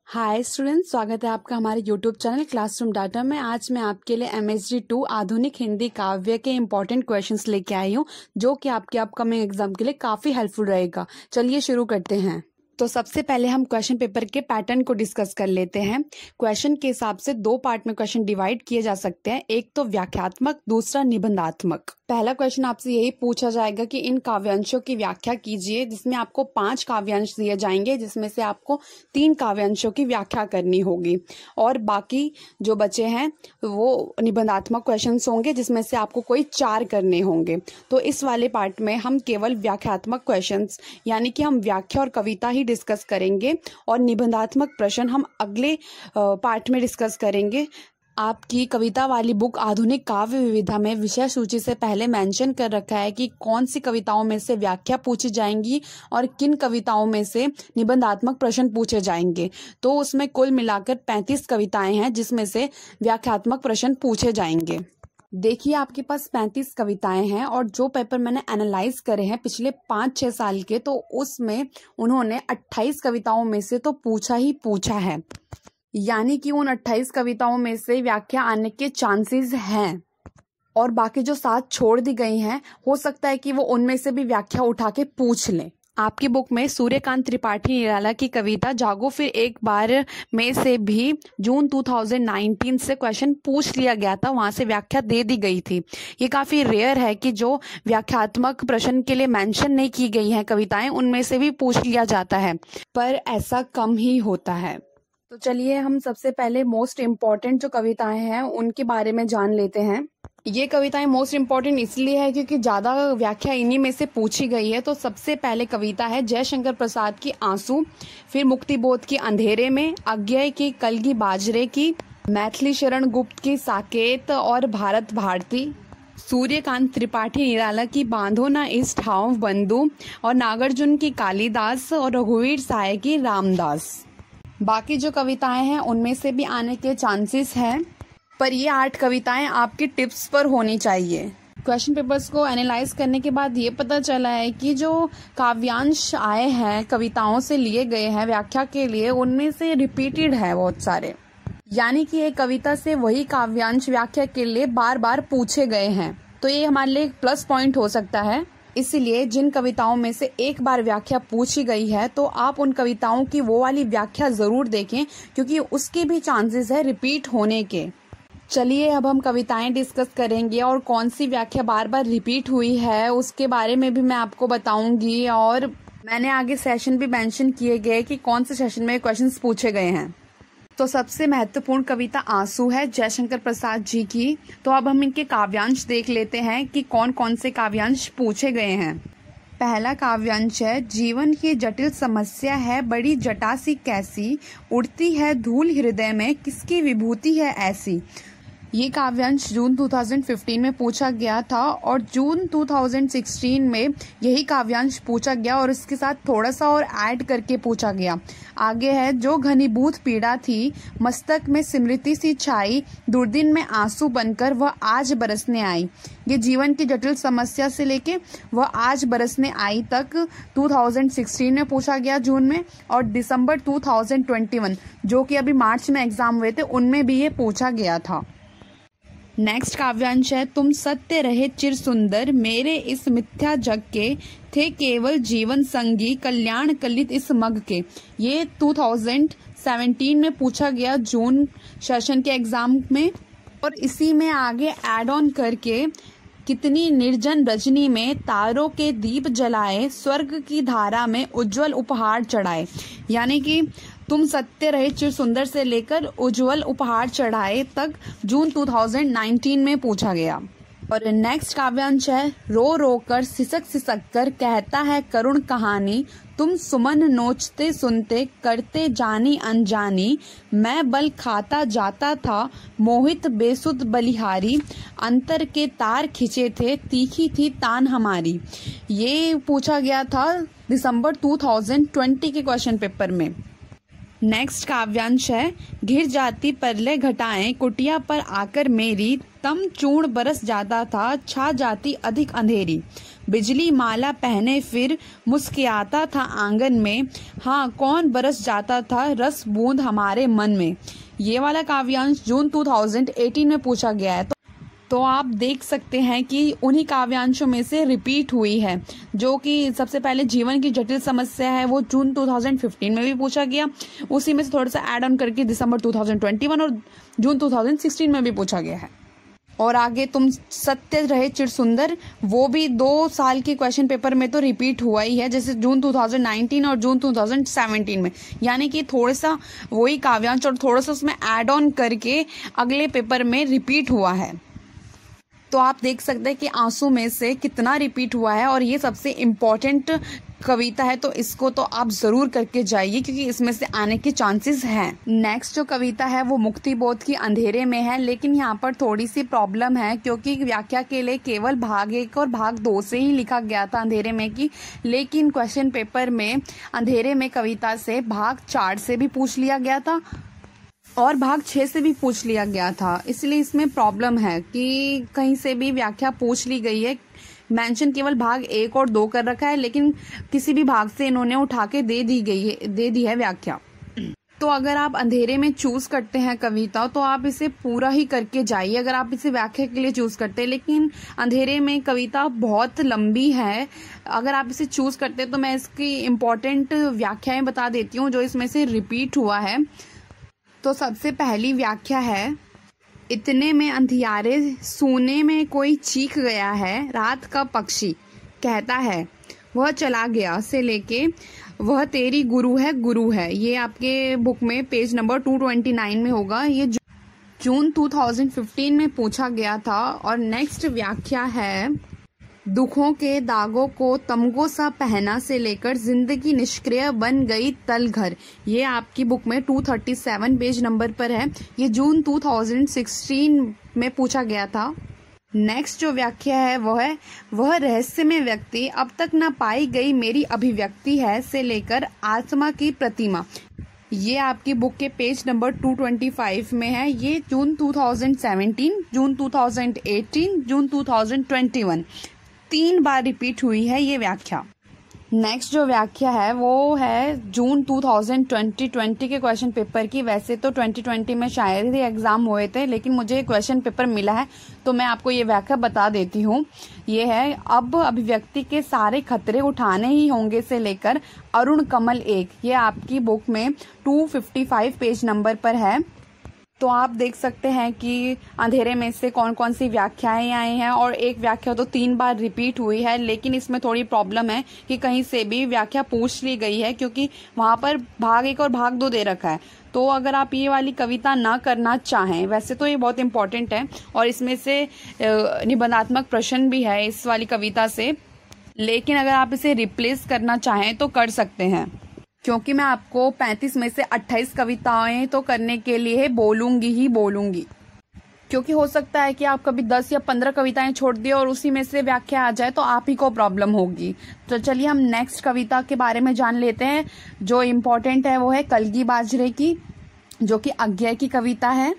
Hi students, स्वागत है आपका हमारे यूट्यूब चैनल क्लासरूम डाटा में। आज मैं आपके लिए MSG2 आधुनिक हिंदी काव्य के इम्पोर्टेंट क्वेश्चंस लेके आई हूँ, जो कि आपके अपकमिंग एग्जाम के लिए काफ़ी हेल्पफुल रहेगा। चलिए शुरू करते हैं। तो सबसे पहले हम क्वेश्चन पेपर के पैटर्न को डिस्कस कर लेते हैं। क्वेश्चन के हिसाब से दो पार्ट में क्वेश्चन डिवाइड किए जा सकते हैं, एक तो व्याख्यात्मक, दूसरा निबंधात्मक। पहला क्वेश्चन आपसे यही पूछा जाएगा कि इन काव्यांशों की व्याख्या कीजिए, जिसमें आपको 5 काव्यांश दिए जाएंगे, जिसमें से आपको 3 काव्यांशों की व्याख्या करनी होगी और बाकी जो बचे हैं वो निबंधात्मक क्वेश्चंस होंगे, जिसमें से आपको कोई 4 करने होंगे। तो इस वाले पार्ट में हम केवल व्याख्यात्मक क्वेश्चंस यानी कि हम व्याख्या और कविता ही डिस्कस करेंगे और निबंधात्मक प्रश्न हम अगले पार्ट में डिस्कस करेंगे। आपकी कविता वाली बुक आधुनिक काव्य विविधा में विषय सूची से पहले मेंशन कर रखा है कि कौन सी कविताओं में से व्याख्या पूछी जाएंगी और किन कविताओं में से निबंधात्मक प्रश्न पूछे जाएंगे। तो उसमें कुल मिलाकर 35 कविताएं हैं, जिसमें से व्याख्यात्मक प्रश्न पूछे जाएंगे। देखिए, आपके पास 35 कविताएं हैं और जो पेपर मैंने एनालाइज करे हैं पिछले 5-6 साल के, तो उसमें उन्होंने 28 कविताओं में से तो पूछा ही पूछा है, यानी कि उन 28 कविताओं में से व्याख्या आने के चांसेस हैं और बाकी जो 7 छोड़ दी गई हैं, हो सकता है कि वो उनमें से भी व्याख्या उठा के पूछ लें। आपकी बुक में सूर्यकांत त्रिपाठी निराला की कविता जागो फिर एक बार में से भी जून 2019 से क्वेश्चन पूछ लिया गया था, वहां से व्याख्या दे दी गई थी। ये काफी रेयर है कि जो व्याख्यात्मक प्रश्न के लिए मेंशन नहीं की गई हैं कविताएं, उनमें से भी पूछ लिया जाता है, पर ऐसा कम ही होता है। तो चलिए हम सबसे पहले मोस्ट इम्पॉर्टेंट जो कविताएं हैं उनके बारे में जान लेते हैं। ये कविताएं मोस्ट इम्पॉर्टेंट इसलिए है क्योंकि ज्यादा व्याख्या इन्हीं में से पूछी गई है। तो सबसे पहले कविता है जयशंकर प्रसाद की आंसू, फिर मुक्तिबोध की अंधेरे में, अज्ञेय की कलगी बाजरे की, मैथिली शरण गुप्त की साकेत और भारत भारती, सूर्यकांत त्रिपाठी निराला की बांधो ना इस ठाव बंधु और नागार्जुन की कालिदास और रघुवीर साय की रामदास। बाकी जो कविताएं हैं उनमें से भी आने के चांसेस हैं, पर ये 8 कविताएं आपकी टिप्स पर होनी चाहिए। क्वेश्चन पेपर्स को एनालाइज करने के बाद ये पता चला है कि जो काव्यांश आए हैं कविताओं से लिए गए हैं व्याख्या के लिए, उनमें से रिपीटेड है बहुत सारे, यानी कि एक कविता से वही काव्यांश व्याख्या के लिए बार बार पूछे गए हैं। तो ये हमारे लिए एक प्लस पॉइंट हो सकता है। इसलिए जिन कविताओं में से एक बार व्याख्या पूछी गई है, तो आप उन कविताओं की वो वाली व्याख्या जरूर देखें, क्योंकि उसके भी चांसेस है रिपीट होने के। चलिए अब हम कविताएं डिस्कस करेंगे और कौन सी व्याख्या बार बार रिपीट हुई है उसके बारे में भी मैं आपको बताऊंगी, और मैंने आगे सेशन भी मेंशन किए गए कि कौन से सेशन में क्वेश्चंस पूछे गए हैं। तो सबसे महत्वपूर्ण कविता आंसू है जयशंकर प्रसाद जी की। तो अब हम इनके काव्यांश देख लेते हैं कि कौन कौन से काव्यांश पूछे गए हैं। पहला काव्यांश है जीवन की जटिल समस्या है बड़ी जटा सी कैसी, उड़ती है धूल हृदय में किसकी विभूति है ऐसी। ये काव्यांश जून 2015 में पूछा गया था और जून 2016 में यही काव्यांश पूछा गया और इसके साथ थोड़ा सा और ऐड करके पूछा गया। आगे है जो घनीभूत पीड़ा थी मस्तक में स्मृति सी छाई, दुर्दिन में आंसू बनकर वह आज बरसने आई। ये जीवन की जटिल समस्या से लेके वह आज बरसने आई तक 2016 में पूछा गया जून में, और दिसंबर 2021 जो कि अभी मार्च में एग्जाम हुए थे उनमें भी ये पूछा गया था। नेक्स्ट काव्यांश है तुम सत्य रहे चिर सुंदर मेरे इस मिथ्या जग के, थे केवल जीवन संगी कल्याण कलित इस मग के। ये 2017 में पूछा गया जून सेशन के एग्जाम में, और इसी में आगे ऐड ऑन करके कितनी निर्जन रजनी में तारों के दीप जलाए, स्वर्ग की धारा में उज्जवल उपहार चढ़ाए। यानी कि तुम सत्य रहे चिर सुंदर से लेकर उज्जवल उपहार चढ़ाए तक जून 2019 में पूछा गया। और नेक्स्ट काव्यांश है रो रो कर सिसक सिसक कर कहता है करुण कहानी, तुम सुमन नोचते सुनते करते जानी अनजानी, मैं बल खाता जाता था मोहित बेसुध बलिहारी, अंतर के तार खिंचे थे तीखी थी तान हमारी। ये पूछा गया था दिसंबर 2020 के क्वेश्चन पेपर में। नेक्स्ट काव्यांश है घिर जाती परले घटाएं कुटिया पर आकर मेरी, तम चूर्ण बरस जाता था छा जाती अधिक अंधेरी। बिजली माला पहने फिर मुस्कुराता था आंगन में, हाँ कौन बरस जाता था रस बूंद हमारे मन में। ये वाला काव्यांश जून 2018 में पूछा गया है। तो आप देख सकते हैं कि उन्हीं काव्यांशों में से रिपीट हुई है। जो कि सबसे पहले जीवन की जटिल समस्या है वो जून 2015 में भी पूछा गया, उसी में से थोड़ा सा ऐड ऑन करके दिसंबर 2021 और जून 2016 में भी पूछा गया है। और आगे तुम सत्य रहे चिर सुंदर, वो भी 2 साल के क्वेश्चन पेपर में तो रिपीट हुआ ही है, जैसे जून 2019 और जून 2017 में, यानी कि थोड़ा सा वही काव्यांश और थोड़ा सा उसमें ऐड ऑन करके अगले पेपर में रिपीट हुआ है। तो आप देख सकते हैं कि आंसू में से कितना रिपीट हुआ है और ये सबसे इम्पोर्टेंट कविता है, तो इसको तो आप जरूर करके जाइए क्योंकि इसमें से आने के चांसेस हैं। नेक्स्ट जो कविता है वो मुक्ति बोध की अंधेरे में है, लेकिन यहाँ पर थोड़ी सी प्रॉब्लम है क्योंकि व्याख्या के लिए केवल भाग 1 और भाग 2 से ही लिखा गया था अंधेरे में की, लेकिन क्वेश्चन पेपर में अंधेरे में कविता से भाग 4 से भी पूछ लिया गया था और भाग 6 से भी पूछ लिया गया था। इसलिए इसमें प्रॉब्लम है कि कहीं से भी व्याख्या पूछ ली गई है। मेंशन केवल भाग 1 और 2 कर रखा है, लेकिन किसी भी भाग से इन्होंने उठा के दे दी है व्याख्या। तो अगर आप अंधेरे में चूज करते हैं कविता तो आप इसे पूरा ही करके जाइए अगर आप इसे व्याख्या के लिए चूज करते हैं, लेकिन अंधेरे में कविता बहुत लंबी है। अगर आप इसे चूज करते हैं तो मैं इसकी इम्पोर्टेंट व्याख्याएं बता देती हूँ जो इसमें से रिपीट हुआ है। तो सबसे पहली व्याख्या है, इतने में अंधियारे सोने में कोई चीख गया है, रात का पक्षी कहता है वह चला गया से लेके वह तेरी गुरु है। ये आपके बुक में पेज नंबर 229 में होगा। ये जून 2015 में पूछा गया था। और नेक्स्ट व्याख्या है, दुखों के दागों को तमगो सा पहना से लेकर जिंदगी निष्क्रिय बन गई तलघर। ये आपकी बुक में 237 पेज नंबर पर है। ये जून 2016 में पूछा गया था। नेक्स्ट जो व्याख्या है वह रहस्यमय व्यक्ति अब तक न पाई गई मेरी अभिव्यक्ति है से लेकर आत्मा की प्रतिमा। ये आपकी बुक के पेज नंबर 225 में है। ये जून 2017, जून 2018, जून 2021 3 बार रिपीट हुई है ये व्याख्या। नेक्स्ट जो व्याख्या है वो है जून 2020 के क्वेश्चन पेपर की। वैसे तो 2020 में शायद ही एग्जाम हुए थे, लेकिन मुझे क्वेश्चन पेपर मिला है तो मैं आपको ये व्याख्या बता देती हूँ। ये है, अब अभिव्यक्ति के सारे खतरे उठाने ही होंगे से लेकर अरुण कमल 1। ये आपकी बुक में 255 पेज नंबर पर है। तो आप देख सकते हैं कि अंधेरे में से कौन कौन सी व्याख्याएं आई हैं और एक व्याख्या तो 3 बार रिपीट हुई है, लेकिन इसमें थोड़ी प्रॉब्लम है कि कहीं से भी व्याख्या पूछ ली गई है क्योंकि वहां पर भाग 1 और भाग 2 दे रखा है। तो अगर आप ये वाली कविता ना करना चाहें, वैसे तो ये बहुत इंपॉर्टेंट है और इसमें से निबंधात्मक प्रश्न भी है इस वाली कविता से, लेकिन अगर आप इसे रिप्लेस करना चाहें तो कर सकते हैं क्योंकि मैं आपको 35 में से 28 कविताएं तो करने के लिए बोलूंगी क्योंकि हो सकता है कि आप कभी 10 या 15 कविताएं छोड़ दिए और उसी में से व्याख्या आ जाए तो आप ही को प्रॉब्लम होगी। तो चलिए हम नेक्स्ट कविता के बारे में जान लेते हैं। जो इम्पोर्टेंट है वो है कलगी बाजरे की, जो कि अज्ञेय की कविता है।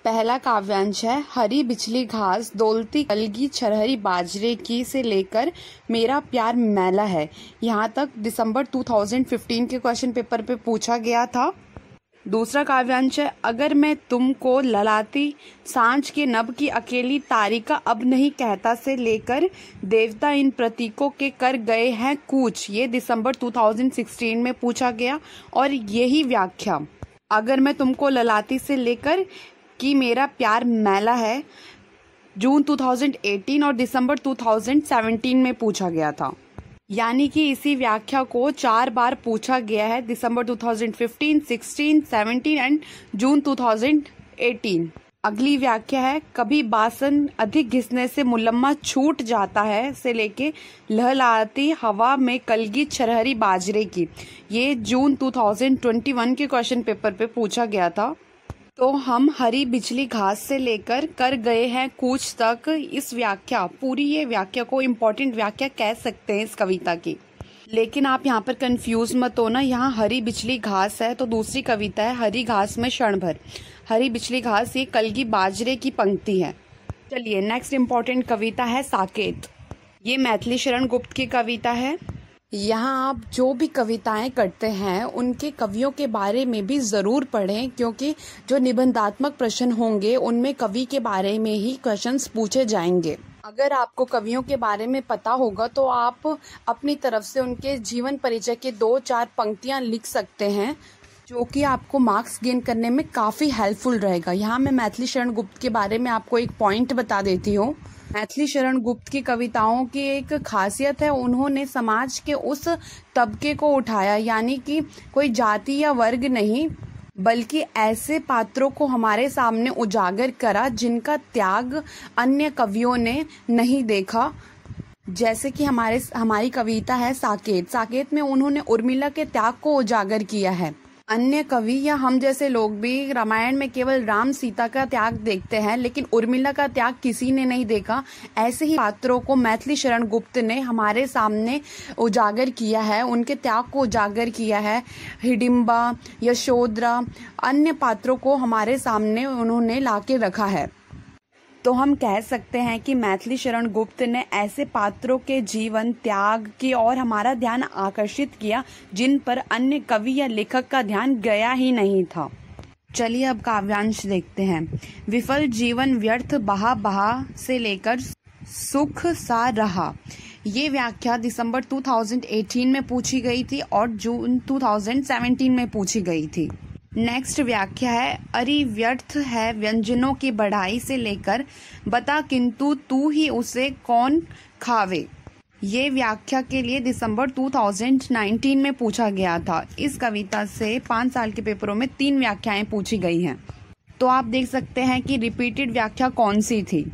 पहला काव्यांश है, हरी बिछली घास डोलती कलगी छरहरी बाजरे की से लेकर मेरा प्यार मैला है। यहाँ तक दिसंबर 2015 के क्वेश्चन पेपर पे पूछा गया था। दूसरा काव्यांश है, अगर मैं तुमको ललाती सांझ के नभ की अकेली तारिका अब नहीं कहता से लेकर देवता इन प्रतीकों के कर गए हैं कूच। ये दिसंबर 2016 में पूछा गया। और यही व्याख्या, अगर मैं तुमको ललाती से लेकर कि मेरा प्यार मैला है, जून 2018 और दिसंबर 2017 में पूछा गया था। यानी कि इसी व्याख्या को 4 बार पूछा गया है, दिसंबर 2015, 16, 17 एंड जून 2018। अगली व्याख्या है, कभी बासन अधिक घिसने से मुलम्मा छूट जाता है से लेके लहलाती हवा में कलगी छरहरी बाजरे की। ये जून 2021 के क्वेश्चन पेपर पे पूछा गया था। तो हम हरी बिजली घास से लेकर कर गए हैं कूच तक इस व्याख्या, पूरी ये व्याख्या को इम्पोर्टेंट व्याख्या कह सकते हैं इस कविता की। लेकिन आप यहाँ पर कंफ्यूज मत हो ना, यहाँ हरी बिजली घास है तो दूसरी कविता है हरी घास में क्षण भर। हरी बिजली घास ये कलगी बाजरे की पंक्ति है। चलिए नेक्स्ट इम्पोर्टेंट कविता है साकेत। ये मैथिली शरण गुप्त की कविता है। यहाँ आप जो भी कविताएं करते हैं उनके कवियों के बारे में भी ज़रूर पढ़ें, क्योंकि जो निबंधात्मक प्रश्न होंगे उनमें कवि के बारे में ही क्वेश्चंस पूछे जाएंगे। अगर आपको कवियों के बारे में पता होगा तो आप अपनी तरफ से उनके जीवन परिचय के 2-4 पंक्तियां लिख सकते हैं, जो कि आपको मार्क्स गेन करने में काफ़ी हेल्पफुल रहेगा। यहाँ मैं मैथिली शरण गुप्त के बारे में आपको एक पॉइंट बता देती हूँ। मैथिली शरण गुप्त की कविताओं की एक खासियत है, उन्होंने समाज के उस तबके को उठाया, यानी कि कोई जाति या वर्ग नहीं, बल्कि ऐसे पात्रों को हमारे सामने उजागर करा जिनका त्याग अन्य कवियों ने नहीं देखा। जैसे कि हमारी कविता है साकेत। साकेत में उन्होंने उर्मिला के त्याग को उजागर किया है। अन्य कवि या हम जैसे लोग भी रामायण में केवल राम सीता का त्याग देखते हैं, लेकिन उर्मिला का त्याग किसी ने नहीं देखा। ऐसे ही पात्रों को मैथिली शरण गुप्त ने हमारे सामने उजागर किया है, उनके त्याग को उजागर किया है। हिडिंबा, यशोधरा, अन्य पात्रों को हमारे सामने उन्होंने लाके रखा है। तो हम कह सकते हैं कि मैथिली शरण गुप्त ने ऐसे पात्रों के जीवन त्याग की ओर हमारा ध्यान आकर्षित किया जिन पर अन्य कवि या लेखक का ध्यान गया ही नहीं था। चलिए अब काव्यांश देखते हैं। विफल जीवन व्यर्थ बहा बहा से लेकर सुख सा रहा। ये व्याख्या दिसंबर 2018 में पूछी गई थी और जून 2017 में पूछी गई थी। नेक्स्ट व्याख्या है अरि व्यर्थ है व्यंजनों की बढ़ाई से लेकर बता किंतु तू ही उसे कौन खावे। ये व्याख्या के लिए दिसंबर 2019 में पूछा गया था। इस कविता से 5 साल के पेपरों में 3 व्याख्याएं पूछी गई हैं। तो आप देख सकते हैं कि रिपीटेड व्याख्या कौन सी थी।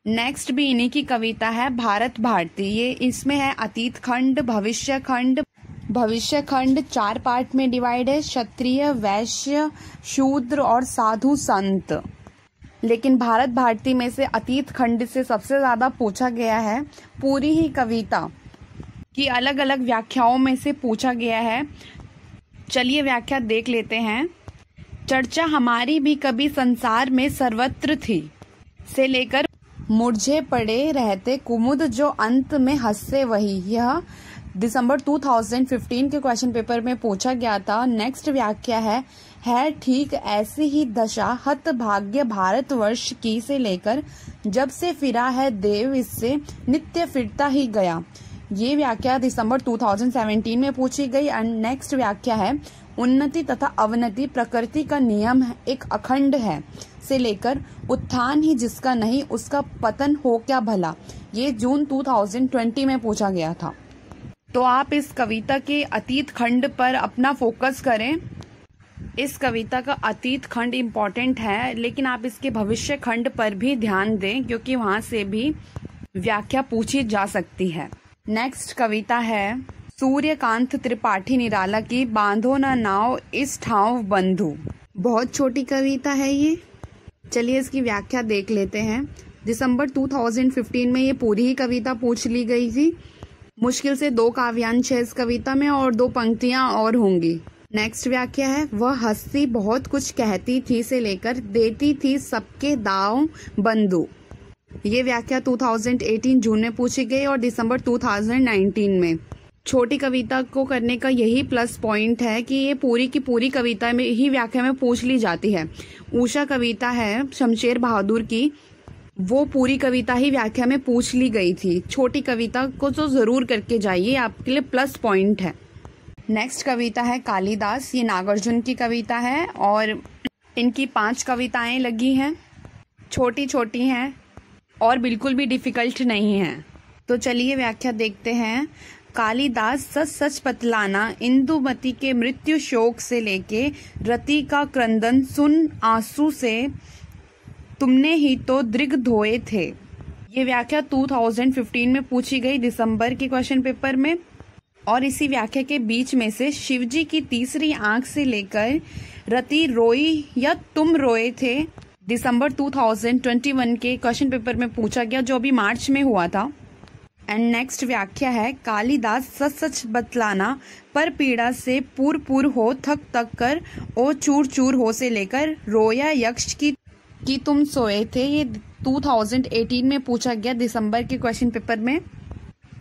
नेक्स्ट भी इन्हीं की कविता है भारत भारती। ये इसमें है अतीत खंड, भविष्य खंड। भविष्य खंड 4 पार्ट में डिवाइड है, क्षत्रिय, वैश्य, शूद्र और साधु संत। लेकिन भारत भारती में से अतीत खंड से सबसे ज्यादा पूछा गया है। पूरी ही कविता की अलग अलग व्याख्याओं में से पूछा गया है। चलिए व्याख्या देख लेते हैं। चर्चा हमारी भी कभी संसार में सर्वत्र थी से लेकर मुरझे पड़े रहते कुमुद जो अंत में हंसे वही। यह दिसंबर 2015 के क्वेश्चन पेपर में पूछा गया था। नेक्स्ट व्याख्या है ठीक ऐसी ही दशा हत भाग्य भारतवर्ष की से लेकर जब से फिरा है देव इससे नित्य फिरता ही गया। ये व्याख्या दिसंबर 2017 में पूछी गई। एंड नेक्स्ट व्याख्या है उन्नति तथा अवनति प्रकृति का नियम है, एक अखंड है से लेकर उत्थान ही जिसका नहीं उसका पतन हो क्या भला। ये जून 2020 में पूछा गया था। तो आप इस कविता के अतीत खंड पर अपना फोकस करें। इस कविता का अतीत खंड इम्पोर्टेंट है, लेकिन आप इसके भविष्य खंड पर भी ध्यान दें क्योंकि वहां से भी व्याख्या पूछी जा सकती है। नेक्स्ट कविता है सूर्यकांत त्रिपाठी निराला की बांधो न नाव इस ठाव बंधु। बहुत छोटी कविता है ये। चलिए इसकी व्याख्या देख लेते हैं। दिसंबर 2015 में ये पूरी ही कविता पूछ ली गई थी। मुश्किल से 2 काव्यांश है इस कविता में और 2 पंक्तियां और होंगी। नेक्स्ट व्याख्या है वह हंसती बहुत कुछ कहती थी से लेकर देती थी सबके दाव बंधु। ये व्याख्या 2018 जून में पूछी गई और दिसंबर 2019 में। छोटी कविता को करने का यही प्लस पॉइंट है कि ये पूरी की पूरी कविता में ही व्याख्या में पूछ ली जाती है। उषा कविता है शमशेर बहादुर की, वो पूरी कविता ही व्याख्या में पूछ ली गई थी। छोटी कविता को तो जरूर करके जाइए, आपके लिए प्लस पॉइंट है। नेक्स्ट कविता है कालिदास। ये नागार्जुन की कविता है और इनकी 5 कविताएं लगी हैं। छोटी छोटी हैं और बिल्कुल भी डिफिकल्ट नहीं है। तो चलिए व्याख्या देखते हैं। कालिदास सच सच पतलाना इंदुमती के मृत्यु शोक से लेके रति का क्रंदन सुन आंसू से तुमने ही तो दृग धोए थे। ये व्याख्या 2015 में पूछी गई दिसंबर के क्वेश्चन पेपर में। और इसी व्याख्या के बीच में से शिवजी की तीसरी आंख से लेकर रति रोई या तुम रोए थे दिसंबर 2021 के क्वेश्चन पेपर में पूछा गया, जो अभी मार्च में हुआ था। एंड नेक्स्ट व्याख्या है कालिदास सच सच बतलाना पर पीड़ा से पूर पूर हो थक थक कर ओ चूर चूर हो से लेकर रोया यक्ष की तुम सोए थे। ये 2018 में पूछा गया दिसंबर के क्वेश्चन पेपर में।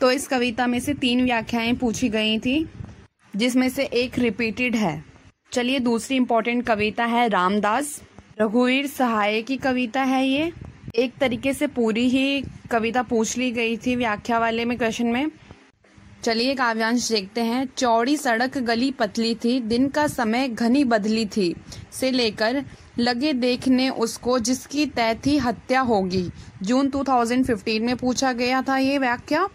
तो इस कविता में से 3 व्याख्याएं पूछी गई थी, जिसमें से एक रिपीटेड है। चलिए दूसरी इंपॉर्टेंट कविता है रामदास, रघुवीर सहाय की कविता है ये। एक तरीके से पूरी ही कविता पूछ ली गई थी व्याख्या वाले में क्वेश्चन में। चलिए काव्यांश देखते हैं। चौड़ी सड़क गली पतली थी, दिन का समय घनी बदली थी, से लेकर लगे देखने उसको जिसकी तय थी हत्या होगी। जून 2015 में पूछा गया था ये व्याख्या।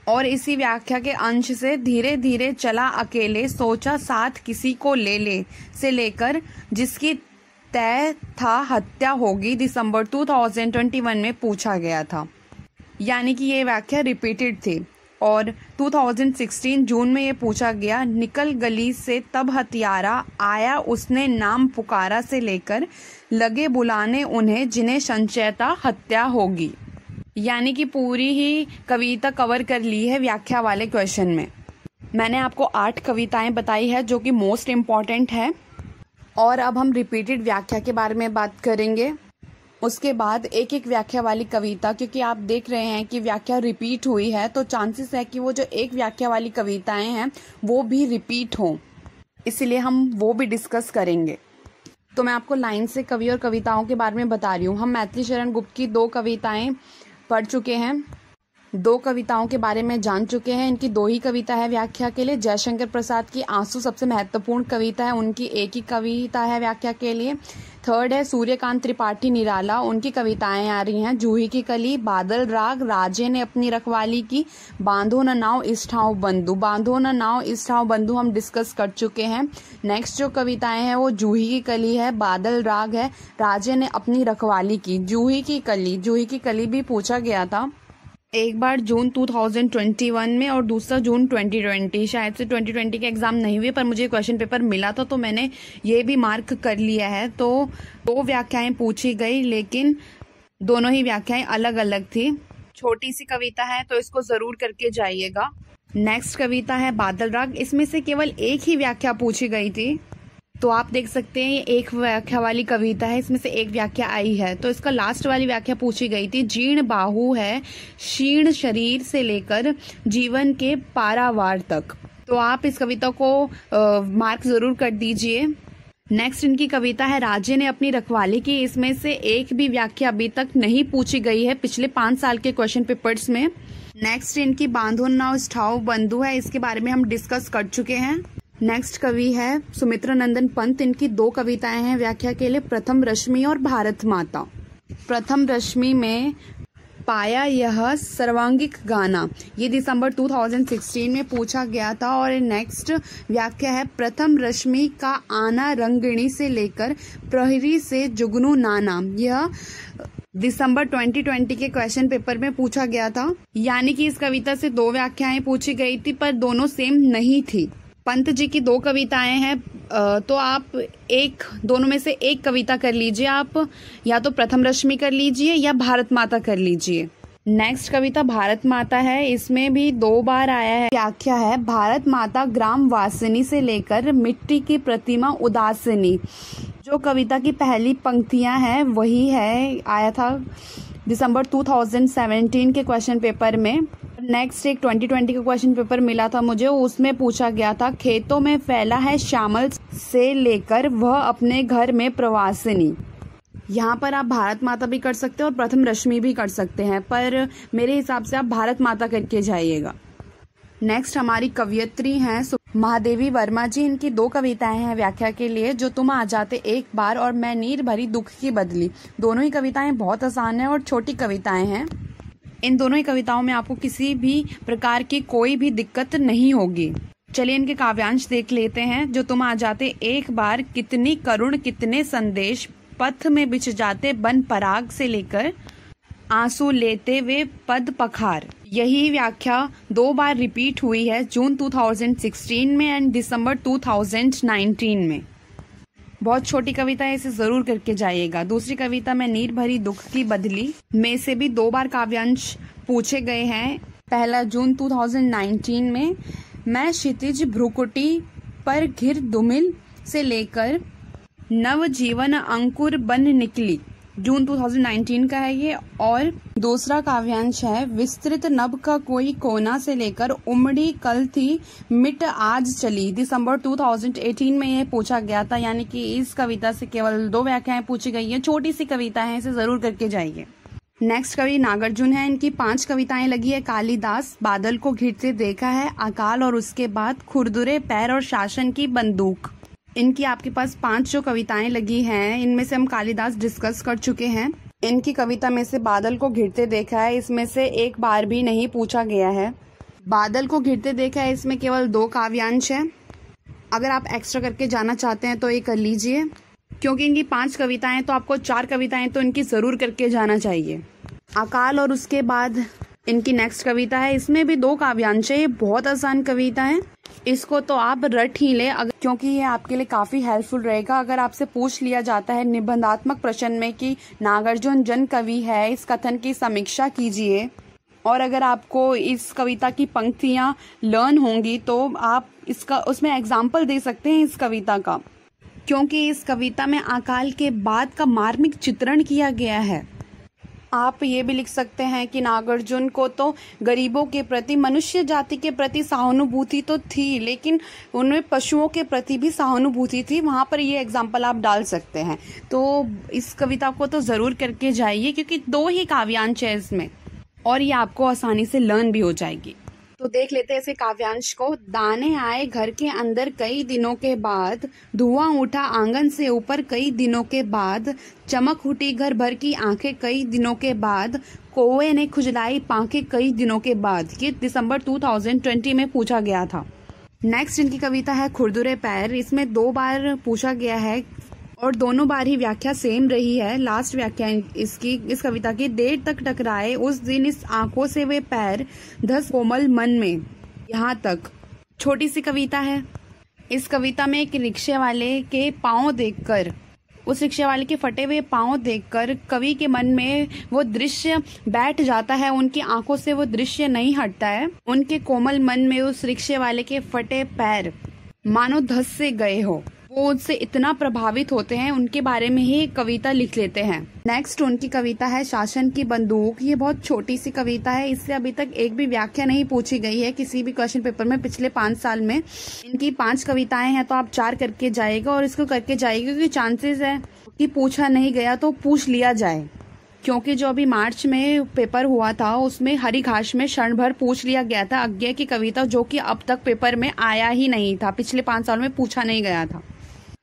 और इसी व्याख्या के अंश से धीरे धीरे चला अकेले, सोचा साथ किसी को ले ले, से लेकर जिसकी तय था हत्या होगी, दिसंबर 2021 में पूछा गया था। यानी कि ये व्याख्या रिपीटेड थी। और 2016 जून में ये पूछा गया, निकल गली से तब हत्यारा आया उसने नाम पुकारा, से लेकर लगे बुलाने उन्हें जिन्हें संशय था हत्या होगी। यानी कि पूरी ही कविता कवर कर ली है व्याख्या वाले क्वेश्चन में। मैंने आपको 8 कविताएं बताई है जो कि मोस्ट इम्पॉर्टेंट है। और अब हम रिपीटेड व्याख्या के बारे में बात करेंगे। उसके बाद एक एक व्याख्या वाली कविता, क्योंकि आप देख रहे हैं कि व्याख्या रिपीट हुई है, तो चांसेस है कि वो जो एक व्याख्या वाली कविताएं हैं वो भी रिपीट हों, इसलिए हम वो भी डिस्कस करेंगे। तो मैं आपको लाइन से कवि और कविताओं के बारे में बता रही हूँ। हम मैथिली शरण गुप्त की 2 कविताएं पढ़ चुके हैं, 2 कविताओं के बारे में जान चुके हैं। इनकी 2 ही कविता है व्याख्या के लिए। जयशंकर प्रसाद की आंसू सबसे महत्वपूर्ण कविता है, उनकी 1 ही कविता है व्याख्या के लिए। 3rd है सूर्यकांत त्रिपाठी निराला, उनकी कविताएं आ रही हैं जूही की कली, बादल राग, राजे ने अपनी रखवाली की, बांधो न नाव इस ठाव बंधु। बांधो न नाव इस ठाव बंधु हम डिस्कस कर चुके हैं। नेक्स्ट जो कविताएं हैं वो जूही की कली है, बादल राग है, राजे ने अपनी रखवाली की। जूही की कली भी पूछा गया था एक बार जून 2021 में और दूसरा जून 2020। शायद से 2020 के एग्जाम नहीं हुए, पर मुझे क्वेश्चन पेपर मिला था तो मैंने ये भी मार्क कर लिया है। तो 2 व्याख्याएं पूछी गई, लेकिन दोनों ही व्याख्याएं अलग अलग थी। छोटी सी कविता है तो इसको जरूर करके जाइएगा। नेक्स्ट कविता है बादल राग, इसमें से केवल 1 ही व्याख्या पूछी गई थी। तो आप देख सकते हैं ये 1 व्याख्या वाली कविता है, इसमें से 1 व्याख्या आई है। तो इसका लास्ट वाली व्याख्या पूछी गई थी, जीर्ण बाहु है क्षीण शरीर, से लेकर जीवन के पारावार तक। तो आप इस कविता को मार्क जरूर कर दीजिए। नेक्स्ट इनकी कविता है राजे ने अपनी रखवाली की, इसमें से 1 भी व्याख्या अभी तक नहीं पूछी गई है पिछले 5 साल के क्वेश्चन पेपर्स में। नेक्स्ट इनकी बांधो नाव ठाव बंधु है, इसके बारे में हम डिस्कस कर चुके हैं। नेक्स्ट कवि है सुमित्रा नंदन पंत, इनकी 2 कविताएं हैं व्याख्या के लिए, प्रथम रश्मि और भारत माता। प्रथम रश्मि में पाया यह सर्वांगिक गाना, ये दिसंबर 2016 में पूछा गया था। और नेक्स्ट व्याख्या है प्रथम रश्मि का आना रंगिणी, से लेकर प्रहरी से जुगनू नाना, यह दिसंबर 2020 के क्वेश्चन पेपर में पूछा गया था। यानी कि इस कविता से 2 व्याख्याएं पूछी गई थी, पर दोनों सेम नहीं थी। पंत जी की 2 कविताएं हैं, तो आप दोनों में से 1 कविता कर लीजिए। आप या तो प्रथम रश्मि कर लीजिए या भारत माता कर लीजिए। नेक्स्ट कविता भारत माता है, इसमें भी 2 बार आया है। व्याख्या है भारत माता ग्राम वासिनी, से लेकर मिट्टी की प्रतिमा उदासिनी। जो कविता की पहली पंक्तियां हैं वही है, आया था दिसंबर 2017 के क्वेश्चन पेपर में। नेक्स्ट एक 2020 का क्वेश्चन पेपर मिला था मुझे, उसमें पूछा गया था खेतों में फैला है श्यामल, से लेकर वह अपने घर में प्रवासिनी। यहाँ पर आप भारत माता भी कर सकते हैं और प्रथम रश्मि भी कर सकते हैं, पर मेरे हिसाब से आप भारत माता करके जाइएगा। नेक्स्ट हमारी कवयित्री हैं महादेवी वर्मा जी, इनकी 2 कविताएं हैं व्याख्या के लिए, जो तुम आ जाते एक बार और मैं नीर भरी दुख की बदली। दोनों ही कविताएं बहुत आसान है और छोटी कविताएं हैं। इन दोनों ही कविताओं में आपको किसी भी प्रकार की कोई भी दिक्कत नहीं होगी। चलिए इनके काव्यांश देख लेते हैं। जो तुम आ जाते एक बार, कितनी करुण कितने संदेश, पथ में बिछ जाते बन पराग, से लेकर आंसू लेते वे पद पखार। यही व्याख्या 2 बार रिपीट हुई है, जून 2016 में एंड दिसंबर 2019 में। बहुत छोटी कविता है, इसे जरूर करके जाइएगा। दूसरी कविता में नीर भरी दुख की बदली में से भी 2 बार काव्यांश पूछे गए हैं। पहला जून 2019 में, मैं क्षितिज भ्रुकुटी पर घिर दुमिल, से लेकर नव जीवन अंकुर बन निकली। जून 2019 का है ये। और दूसरा काव्यांश है विस्तृत नभ का कोई कोना से लेकर उमड़ी कल थी मिट आज चली। दिसंबर 2018 में ये पूछा गया था, यानी कि इस कविता से केवल 2 व्याख्याएं पूछी गई हैं। छोटी सी कविता है, इसे जरूर करके जाइए। नेक्स्ट कवि नागार्जुन है, इनकी 5 कविताएं लगी है। कालिदास, बादल को घिरते देखा है, अकाल और उसके बाद, खुरदुरे पैर और शासन की बंदूक। इनकी आपके पास 5 जो कविताएं लगी हैं, इनमें से हम कालिदास डिस्कस कर चुके हैं। इनकी कविता में से बादल को घिरते देखा है, इसमें से एक बार भी नहीं पूछा गया है। बादल को घिरते देखा है, इसमें केवल 2 काव्यांश है। अगर आप एक्स्ट्रा करके जाना चाहते हैं तो ये कर लीजिए, क्योंकि इनकी 5 कविताएं तो आपको 4 कविताएं तो इनकी जरूर करके जाना चाहिए। अकाल और उसके बाद इनकी नेक्स्ट कविता है, इसमें भी 2 काव्यांश है। ये बहुत आसान कविता है, इसको तो आप रट ही ले, क्योंकि ये आपके लिए काफी हेल्पफुल रहेगा। अगर आपसे पूछ लिया जाता है निबंधात्मक प्रश्न में कि नागार्जुन जन कवि है, इस कथन की समीक्षा कीजिए, और अगर आपको इस कविता की पंक्तियां लर्न होंगी तो आप इसका उसमें एग्जाम्पल दे सकते हैं इस कविता का, क्योंकि इस कविता में अकाल के बाद का मार्मिक चित्रण किया गया है। आप ये भी लिख सकते हैं कि नागार्जुन को तो गरीबों के प्रति, मनुष्य जाति के प्रति सहानुभूति तो थी, लेकिन उनमें पशुओं के प्रति भी सहानुभूति थी। वहाँ पर ये एग्जाम्पल आप डाल सकते हैं। तो इस कविता को तो ज़रूर करके जाइए, क्योंकि 2 ही काव्यांश है इसमें, और ये आपको आसानी से लर्न भी हो जाएगी। तो देख लेते हैं ऐसे काव्यांश को। दाने आए घर के अंदर कई दिनों के बाद, धुआं उठा आंगन से ऊपर कई दिनों के बाद, चमक उठी घर भर की आंखें कई दिनों के बाद, कौवे ने खुजलाई पांखें कई दिनों के बाद। ये दिसंबर 2020 में पूछा गया था। नेक्स्ट इनकी कविता है खुरदुरे पैर। इसमें 2 बार पूछा गया है और दोनों बार ही व्याख्या सेम रही है। लास्ट व्याख्या इस कविता की, देर तक टकराए उस दिन इस आंखों से वे पैर, धस कोमल मन में, यहाँ तक। छोटी सी कविता है। इस कविता में एक रिक्शे वाले के पाँव देखकर, उस रिक्शे वाले के फटे हुए पाँव देखकर कवि के मन में वो दृश्य बैठ जाता है। उनकी आंखों से वो दृश्य नहीं हटता है। उनके कोमल मन में उस रिक्शे वाले के फटे पैर मानो धस से गए हो। वो उनसे इतना प्रभावित होते हैं, उनके बारे में ही कविता लिख लेते हैं। नेक्स्ट उनकी कविता है शासन की बंदूक। ये बहुत छोटी सी कविता है, इससे अभी तक एक भी व्याख्या नहीं पूछी गई है किसी भी क्वेश्चन पेपर में पिछले 5 साल में। इनकी 5 कविताएं हैं, तो आप 4 करके जाएगा और इसको करके जाइएगा, क्योंकि चांसेस है कि पूछा नहीं गया तो पूछ लिया जाए। क्योंकि जो अभी मार्च में पेपर हुआ था उसमें हरी घास में क्षण भर पूछ लिया गया था अज्ञे की कविता, जो कि अब तक पेपर में आया ही नहीं था, पिछले 5 साल में पूछा नहीं गया था।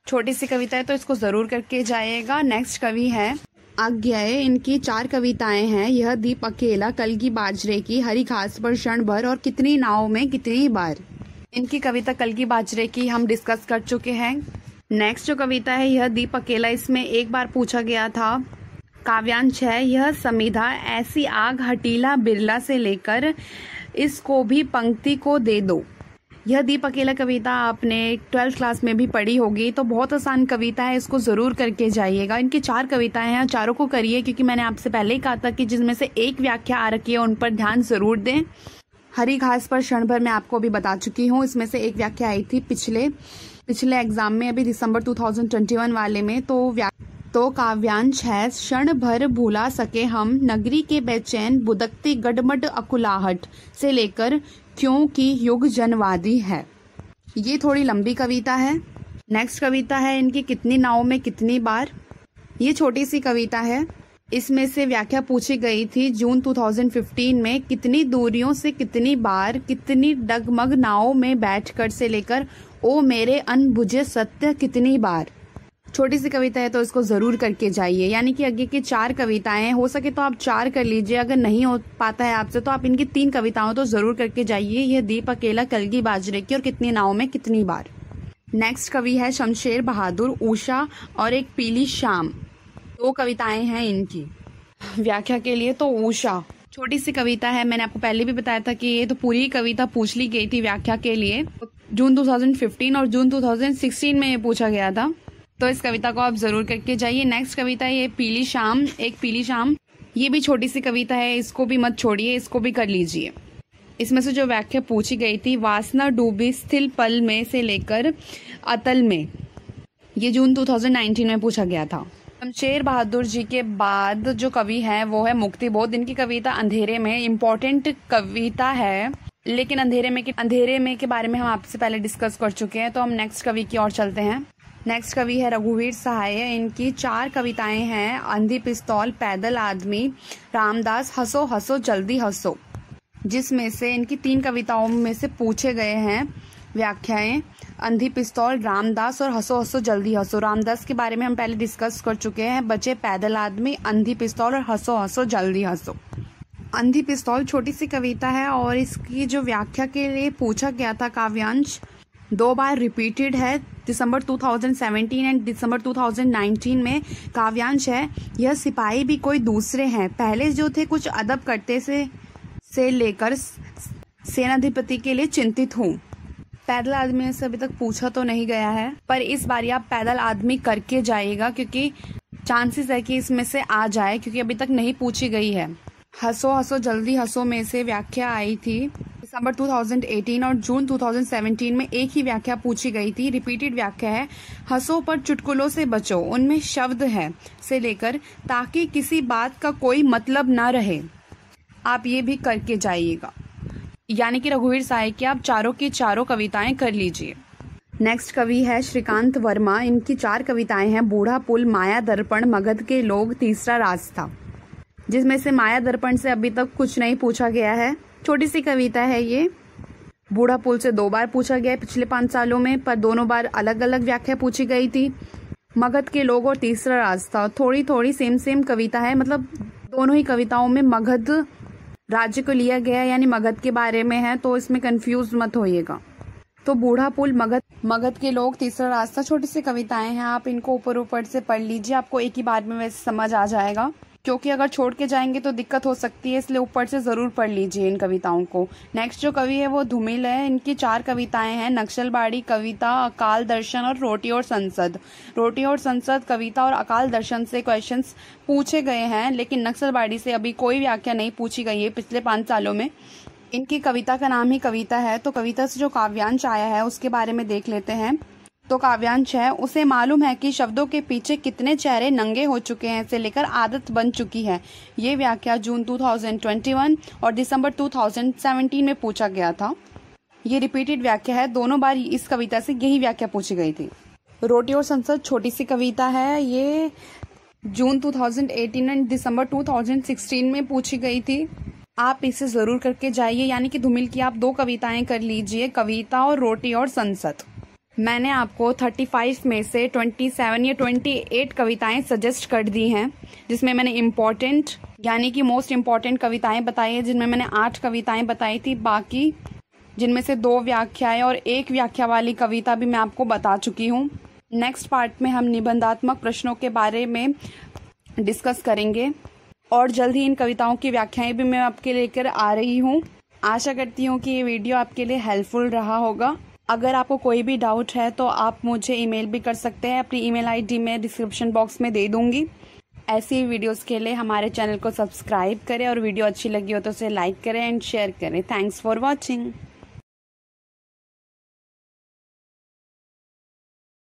छोटी सी कविता है तो इसको जरूर करके जाइएगा। नेक्स्ट कवि है अज्ञेय। इनकी 4 कविताएं हैं। यह दीप अकेला, कल की बाजरे की, हरी घास पर क्षण भर और कितनी नाव में कितनी बार। इनकी कविता कल की बाजरे की हम डिस्कस कर चुके हैं। नेक्स्ट जो कविता है यह दीप अकेला, इसमें 1 बार पूछा गया था। काव्यांश है यह समिधा, ऐसी आग हटीला बिरला से लेकर, इसको भी पंक्ति को दे दो। यह दीप अकेला कविता आपने 12th क्लास में भी पढ़ी होगी, तो बहुत आसान कविता है, इसको जरूर करके जाइएगा। इनकी 4 कविताएं हैं, चारों को करिए, क्योंकि मैंने आपसे पहले ही कहा था कि जिसमें से एक व्याख्या आ रखी है उन पर ध्यान जरूर दें। हरी घास पर क्षण भर मैं आपको अभी बता चुकी हूँ, इसमें से एक व्याख्या आई थी पिछले एग्जाम में, अभी दिसंबर 2021 वाले में। तो काव्यांश है क्षण भर भूला सके हम, नगरी के बेचैन बुदकती गडमड अकुलाहट से लेकर, क्योंकि युग जनवादी है। ये थोड़ी लंबी कविता है। नेक्स्ट कविता है इनकी कितनी नाव में कितनी बार। ये छोटी सी कविता है, इसमें से व्याख्या पूछी गई थी जून 2015 में, कितनी दूरियों से कितनी बार, कितनी डगमग नाव में बैठकर से लेकर, ओ मेरे अनबुझे सत्य कितनी बार। छोटी सी कविता है तो इसको जरूर करके जाइए। यानी कि आगे की 4 कविताएं, हो सके तो आप 4 कर लीजिए, अगर नहीं हो पाता है आपसे तो आप इनकी 3 कविताओं तो जरूर करके जाइए। यह दीप अकेला, कल की बाजरे की और कितनी नाव में कितनी बार। नेक्स्ट कवि है शमशेर बहादुर। उषा और एक पीली शाम, 2 कविताएं हैं इनकी। व्याख्या के लिए तो उषा छोटी सी कविता है, मैंने आपको पहले भी बताया था कि ये तो पूरी कविता पूछ ली गई थी व्याख्या के लिए। जून 2015 और जून 2016 में ये पूछा गया था, तो इस कविता को आप जरूर करके जाइए। नेक्स्ट कविता है ये पीली शाम, एक पीली शाम। ये भी छोटी सी कविता है, इसको भी मत छोड़िए, इसको भी कर लीजिए। इसमें से जो व्याख्या पूछी गई थी, वासना डूबी स्थिल पल में से लेकर अतल में, ये जून 2019 में पूछा गया था। शमशेर बहादुर जी के बाद जो कवि है वो है मुक्तिबोध। इनकी कविता अंधेरे में इम्पोर्टेंट कविता है, लेकिन अंधेरे में के बारे में हम आपसे पहले डिस्कस कर चुके हैं, तो हम नेक्स्ट कवि की ओर चलते हैं। नेक्स्ट कवि है रघुवीर सहाय। इनकी 4 कविताएं हैं, अंधी पिस्तौल, पैदल आदमी, रामदास, हंसो हंसो जल्दी हंसो, जिसमें से इनकी 3 कविताओं में से पूछे गए हैं व्याख्याएं, अंधी पिस्तौल, रामदास और हंसो हंसो जल्दी हंसो। रामदास के बारे में हम पहले डिस्कस कर चुके हैं। बचे पैदल आदमी, अंधी पिस्तौल और हंसो हंसो जल्दी हंसो। अंधी पिस्तौल छोटी सी कविता है और इसकी जो व्याख्या के लिए पूछा गया था काव्यांश 2 बार रिपीटेड है, दिसंबर 2017 एंड दिसंबर 2019 में काव्यांश है। यह सिपाही भी कोई दूसरे हैं, पहले जो थे कुछ अदब करते से लेकर सेनाधिपति के लिए चिंतित हूँ। पैदल आदमी से अभी तक पूछा तो नहीं गया है, पर इस बार आप पैदल आदमी करके जाइएगा क्योंकि चांसेस है कि इसमें से आ जाए, क्योंकि अभी तक नहीं पूछी गई है। हंसो हंसो जल्दी हंसो में से व्याख्या आई थी दिसंबर 2018 और जून 2017 में एक ही व्याख्या पूछी गई थी। रिपीटेड व्याख्या है, हंसो पर चुटकुलों से बचो, उनमें शब्द है से लेकर ताकि किसी बात का कोई मतलब ना रहे। आप ये भी करके जाइएगा, यानी कि रघुवीर सहाय की आप चारों की चारों कविताएं कर लीजिए। नेक्स्ट कवि है श्रीकांत वर्मा। इनकी 4 कविताएं हैं, बूढ़ा पुल, माया दर्पण, मगध के लोग, तीसरा रास्ता, जिसमें से माया दर्पण से अभी तक कुछ नहीं पूछा गया है। छोटी सी कविता है ये। बूढ़ा पुल से 2 बार पूछा गया है पिछले 5 सालों में, पर दोनों बार अलग अलग व्याख्या पूछी गई थी। मगध के लोग और तीसरा रास्ता थोड़ी थोड़ी सेम कविता है, मतलब दोनों ही कविताओं में मगध राज्य को लिया गया है, यानी मगध के बारे में है, तो इसमें कंफ्यूज मत होइएगा। तो बूढ़ा पुल, मगध के लोग, तीसरा रास्ता छोटी सी कविताएं हैं, आप इनको ऊपर से पढ़ लीजिए, आपको एक ही बार में वैसे समझ आ जाएगा, क्योंकि अगर छोड़ के जाएंगे तो दिक्कत हो सकती है, इसलिए ऊपर से जरूर पढ़ लीजिए इन कविताओं को। नेक्स्ट जो कवि है वो धूमिल है। इनकी 4 कविताएं हैं, नक्सलबाड़ी कविता, अकाल दर्शन और रोटी और संसद। रोटी और संसद कविता और अकाल दर्शन से क्वेश्चंस पूछे गए हैं, लेकिन नक्सलबाड़ी से अभी कोई व्याख्या नहीं पूछी गई है पिछले 5 सालों में। इनकी कविता का नाम ही कविता है, तो कविता से जो काव्यांश आया है उसके बारे में देख लेते हैं। तो काव्यांश है, उसे मालूम है कि शब्दों के पीछे कितने चेहरे नंगे हो चुके हैं से लेकर आदत बन चुकी है। ये व्याख्या जून 2021 और दिसंबर 2017 में पूछा गया था। ये रिपीटेड व्याख्या है, दोनों बार इस कविता से यही व्याख्या पूछी गई थी। रोटी और संसद छोटी सी कविता है, ये जून 2018 और दिसंबर 2016 में पूछी गई थी। आप इसे जरूर करके जाइए, यानी कि धूमिल की आप 2 कविताएं कर लीजिए, कविता और रोटी और संसद। मैंने आपको 35 में से 27 या 28 कविताएं सजेस्ट कर दी हैं, जिसमें मैंने इम्पोर्टेंट यानी कि मोस्ट इम्पोर्टेंट कविताएं बताई है, जिनमें मैंने 8 कविताएं बताई थी, बाकी जिनमें से 2 व्याख्याएं और 1 व्याख्या वाली कविता भी मैं आपको बता चुकी हूँ। नेक्स्ट पार्ट में हम निबंधात्मक प्रश्नों के बारे में डिस्कस करेंगे और जल्द ही इन कविताओं की व्याख्याएं भी मैं आपके लेकर आ रही हूँ। आशा करती हूँ कि ये वीडियो आपके लिए हेल्पफुल रहा होगा। अगर आपको कोई भी डाउट है तो आप मुझे ईमेल भी कर सकते हैं, अपनी ईमेल आईडी मैं डिस्क्रिप्शन बॉक्स में दे दूंगी। ऐसी वीडियोस के लिए हमारे चैनल को सब्सक्राइब करें और वीडियो अच्छी लगी हो तो उसे लाइक करें एंड शेयर करें। Thanks for watching.